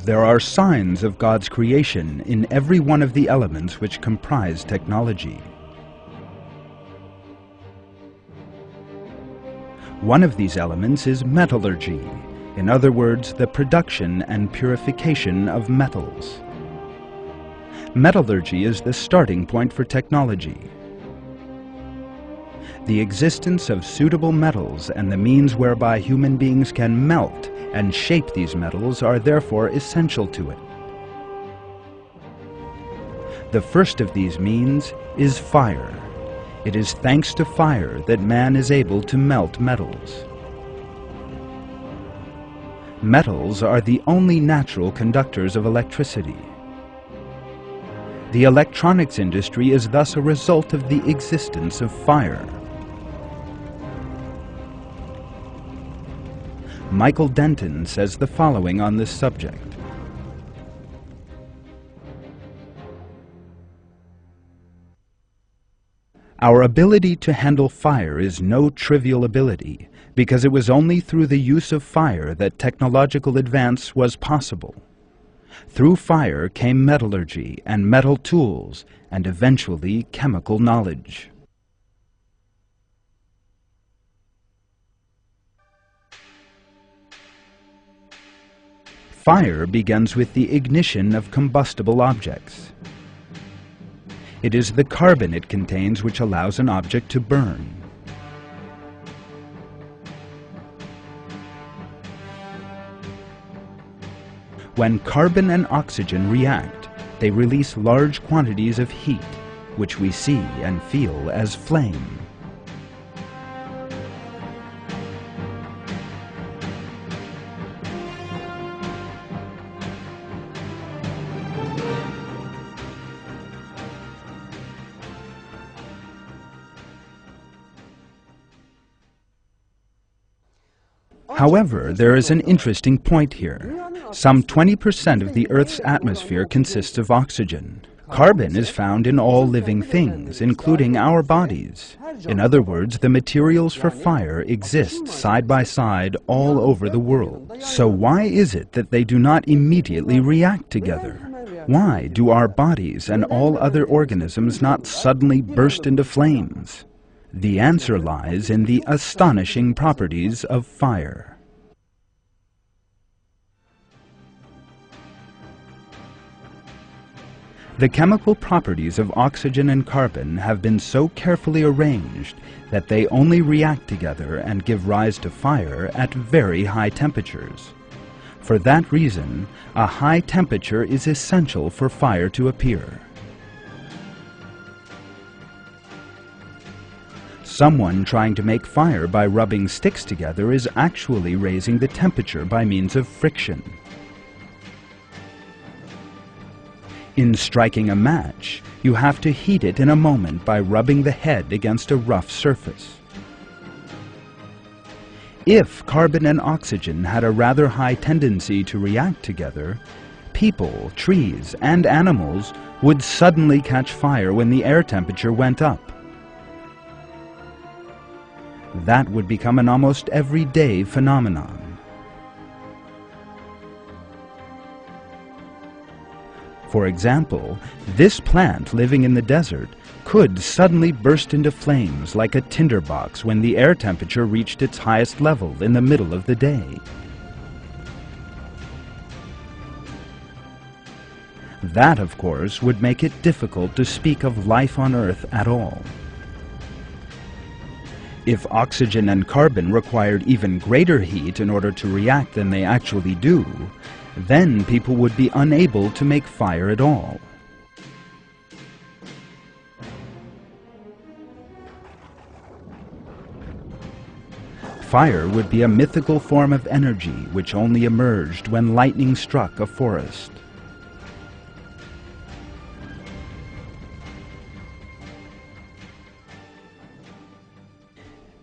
There are signs of God's creation in every one of the elements which comprise technology. One of these elements is metallurgy, in other words, the production and purification of metals. Metallurgy is the starting point for technology. The existence of suitable metals and the means whereby human beings can melt and shape these metals are therefore essential to it. The first of these means is fire. It is thanks to fire that man is able to melt metals. Metals are the only natural conductors of electricity. The electronics industry is thus a result of the existence of fire. Michael Denton says the following on this subject. Our ability to handle fire is no trivial ability, because it was only through the use of fire that technological advance was possible. Through fire came metallurgy and metal tools, and eventually chemical knowledge. Fire begins with the ignition of combustible objects. It is the carbon it contains which allows an object to burn. When carbon and oxygen react, they release large quantities of heat, which we see and feel as flame. However, there is an interesting point here. Some 20% of the Earth's atmosphere consists of oxygen. Carbon is found in all living things, including our bodies. In other words, the materials for fire exist side by side all over the world. So why is it that they do not immediately react together? Why do our bodies and all other organisms not suddenly burst into flames? The answer lies in the astonishing properties of fire. The chemical properties of oxygen and carbon have been so carefully arranged that they only react together and give rise to fire at very high temperatures. For that reason, a high temperature is essential for fire to appear. Someone trying to make fire by rubbing sticks together is actually raising the temperature by means of friction. In striking a match, you have to heat it in a moment by rubbing the head against a rough surface. If carbon and oxygen had a rather high tendency to react together, people, trees, and animals would suddenly catch fire when the air temperature went up. That would become an almost everyday phenomenon. For example, this plant living in the desert could suddenly burst into flames like a tinderbox when the air temperature reached its highest level in the middle of the day. That, of course, would make it difficult to speak of life on Earth at all. If oxygen and carbon required even greater heat in order to react than they actually do, then people would be unable to make fire at all. Fire would be a mythical form of energy which only emerged when lightning struck a forest.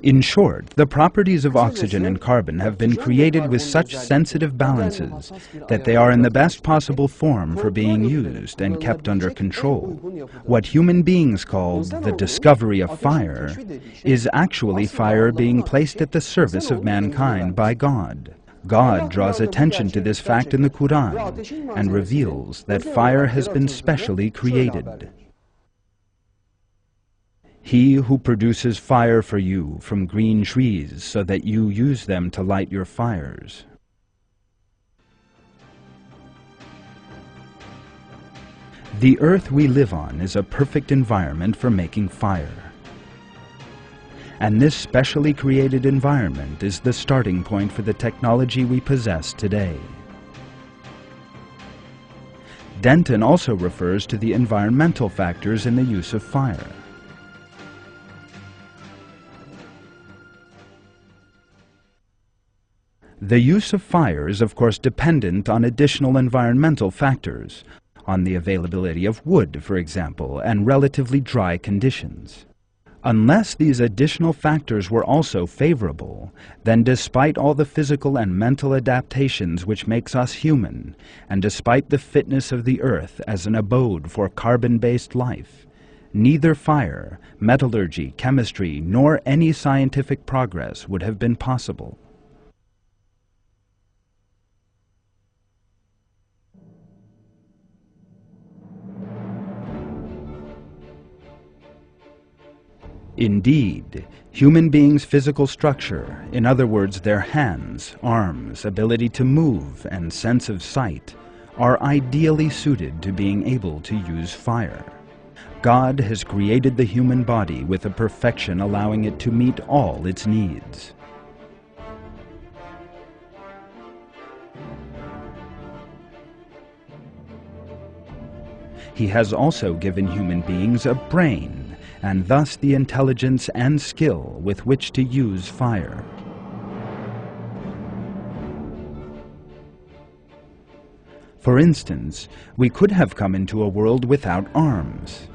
In short, the properties of oxygen and carbon have been created with such sensitive balances that they are in the best possible form for being used and kept under control. What human beings called the discovery of fire is actually fire being placed at the service of mankind by God. God draws attention to this fact in the Quran and reveals that fire has been specially created. He who produces fire for you from green trees so that you use them to light your fires. The earth we live on is a perfect environment for making fire. And this specially created environment is the starting point for the technology we possess today. Denton also refers to the environmental factors in the use of fire. The use of fire is of course dependent on additional environmental factors, on the availability of wood, for example, and relatively dry conditions. Unless these additional factors were also favorable, then despite all the physical and mental adaptations which makes us human, and despite the fitness of the earth as an abode for carbon-based life, neither fire, metallurgy, chemistry, nor any scientific progress would have been possible. Indeed, human beings' physical structure, in other words their hands, arms, ability to move, and sense of sight, are ideally suited to being able to use fire. God has created the human body with a perfection allowing it to meet all its needs. He has also given human beings a brain, and thus the intelligence and skill with which to use fire. For instance, we could have come into a world without arms.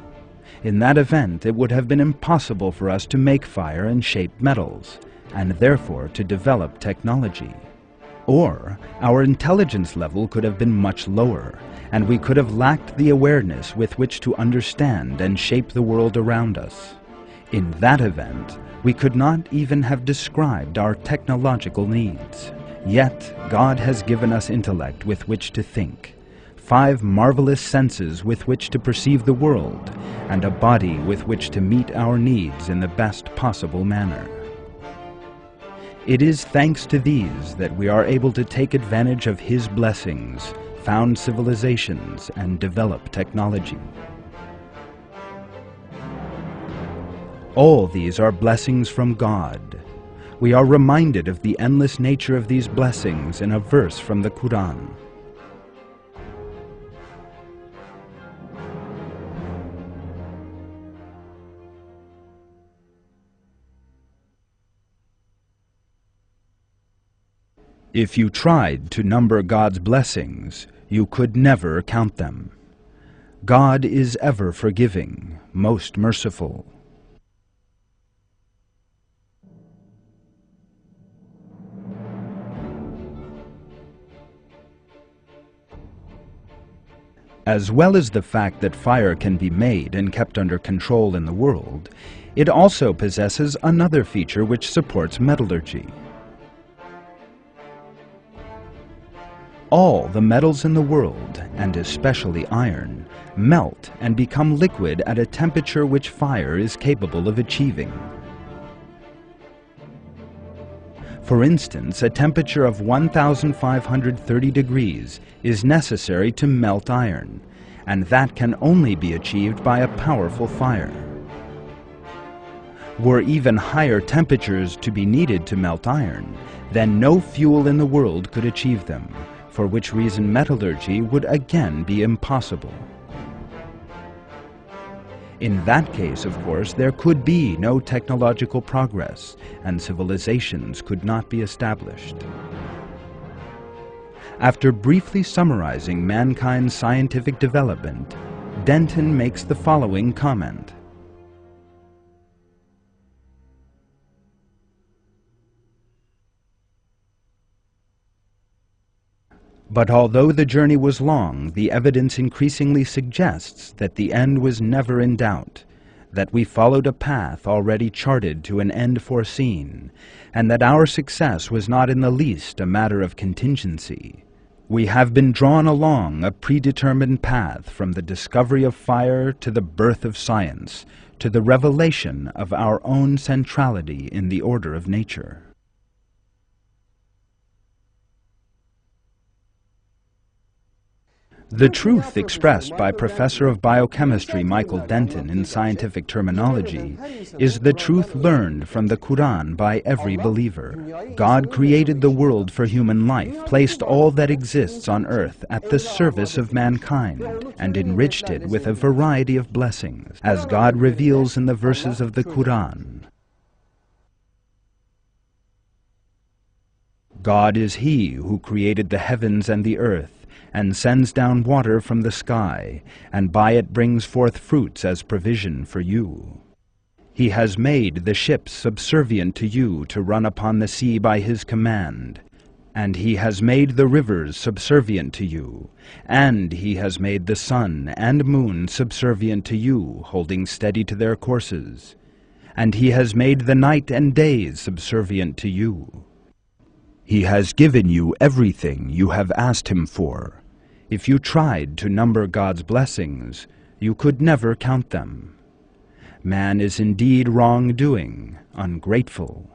In that event, it would have been impossible for us to make fire and shape metals, and therefore to develop technology. Or our intelligence level could have been much lower, and we could have lacked the awareness with which to understand and shape the world around us. In that event, we could not even have described our technological needs. Yet, God has given us intellect with which to think, 5 marvelous senses with which to perceive the world, and a body with which to meet our needs in the best possible manner. It is thanks to these that we are able to take advantage of His blessings, found civilizations, and develop technology. All these are blessings from God. We are reminded of the endless nature of these blessings in a verse from the Quran. If you tried to number God's blessings, you could never count them. God is ever forgiving, most merciful. As well as the fact that fire can be made and kept under control in the world, it also possesses another feature which supports metallurgy. All the metals in the world, and especially iron, melt and become liquid at a temperature which fire is capable of achieving. For instance, a temperature of 1,530 degrees is necessary to melt iron, and that can only be achieved by a powerful fire. Were even higher temperatures to be needed to melt iron, then no fuel in the world could achieve them, for which reason metallurgy would again be impossible. In that case, of course, there could be no technological progress, and civilizations could not be established. After briefly summarizing mankind's scientific development, Denton makes the following comment. But although the journey was long, the evidence increasingly suggests that the end was never in doubt. that we followed a path already charted to an end foreseen, and that our success was not in the least a matter of contingency. We have been drawn along a predetermined path from the discovery of fire to the birth of science, to the revelation of our own centrality in the order of nature. The truth expressed by Professor of Biochemistry Michael Denton in scientific terminology is the truth learned from the Quran by every believer. God created the world for human life, placed all that exists on earth at the service of mankind, and enriched it with a variety of blessings, as God reveals in the verses of the Quran. God is He who created the heavens and the earth, and sends down water from the sky, and by it brings forth fruits as provision for you. He has made the ships subservient to you to run upon the sea by His command, and He has made the rivers subservient to you, and He has made the sun and moon subservient to you, holding steady to their courses, and He has made the night and days subservient to you. He has given you everything you have asked Him for. If you tried to number God's blessings, you could never count them. Man is indeed wrongdoing, ungrateful.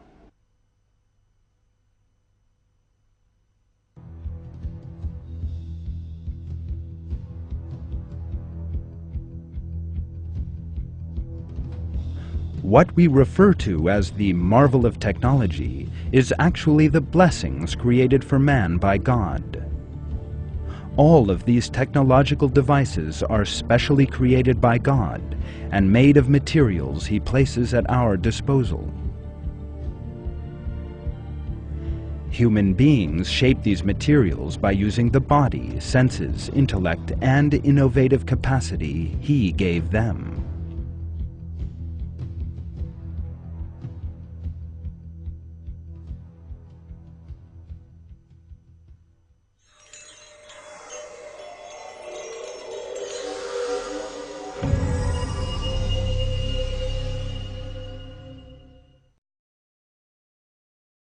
What we refer to as the marvel of technology is actually the blessings created for man by God. All of these technological devices are specially created by God and made of materials He places at our disposal. Human beings shape these materials by using the body, senses, intellect, and innovative capacity He gave them.